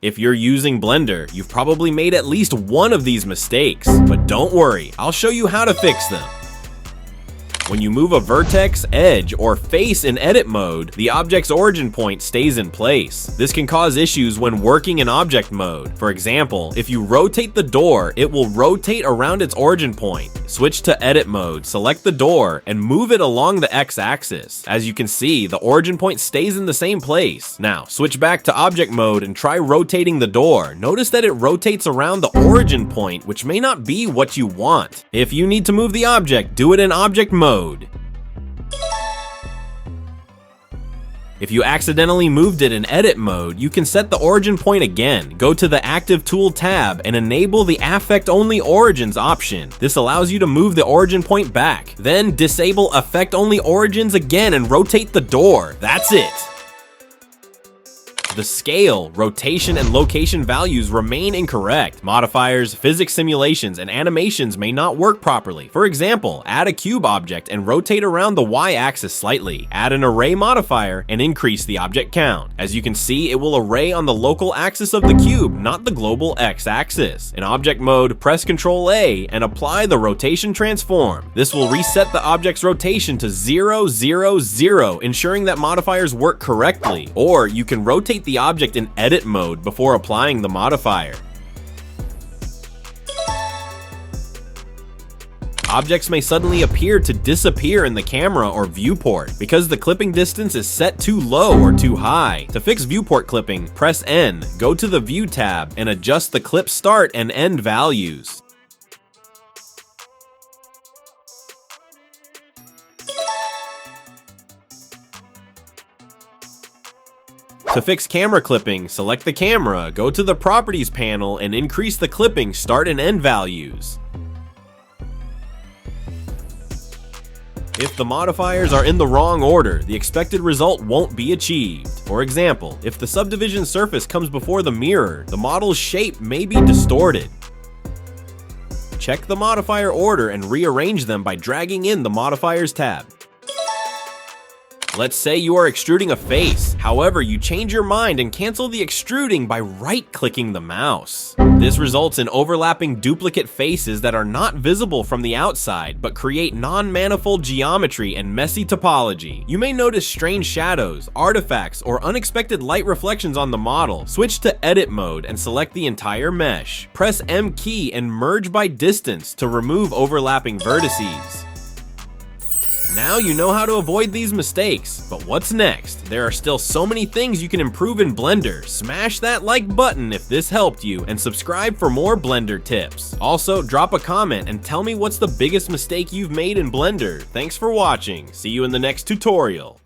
If you're using Blender, you've probably made at least one of these mistakes, but don't worry, I'll show you how to fix them. When you move a vertex, edge, or face in edit mode, the object's origin point stays in place. This can cause issues when working in object mode. For example, if you rotate the door, it will rotate around its origin point. Switch to edit mode, select the door, and move it along the x-axis. As you can see, the origin point stays in the same place. Now, switch back to object mode and try rotating the door. Notice that it rotates around the origin point, which may not be what you want. If you need to move the object, do it in object mode. If you accidentally moved it in edit mode, you can set the origin point again. Go to the Active Tool tab and enable the Affect Only Origins option. This allows you to move the origin point back. Then disable Affect Only Origins again and rotate the door. That's it. The scale, rotation, and location values remain incorrect. Modifiers, physics simulations, and animations may not work properly. For example, add a cube object and rotate around the y-axis slightly. Add an array modifier and increase the object count. As you can see, it will array on the local axis of the cube, not the global x-axis. In object mode, press Ctrl A and apply the rotation transform. This will reset the object's rotation to 0, 0, 0, ensuring that modifiers work correctly. Or you can rotate the object in edit mode before applying the modifier. Objects may suddenly appear to disappear in the camera or viewport because the clipping distance is set too low or too high. To fix viewport clipping, press N, go to the View tab, and adjust the clip start and end values. To fix camera clipping, select the camera, go to the Properties panel, and increase the clipping start and end values. If the modifiers are in the wrong order, the expected result won't be achieved. For example, if the subdivision surface comes before the mirror, the model's shape may be distorted. Check the modifier order and rearrange them by dragging in the Modifiers tab. Let's say you are extruding a face. However, you change your mind and cancel the extruding by right-clicking the mouse. This results in overlapping duplicate faces that are not visible from the outside, but create non-manifold geometry and messy topology. You may notice strange shadows, artifacts, or unexpected light reflections on the model. Switch to edit mode and select the entire mesh. Press M key and merge by distance to remove overlapping vertices. Now you know how to avoid these mistakes, but what's next? There are still so many things you can improve in Blender. Smash that like button if this helped you, and subscribe for more Blender tips. Also, drop a comment and tell me what's the biggest mistake you've made in Blender. Thanks for watching. See you in the next tutorial.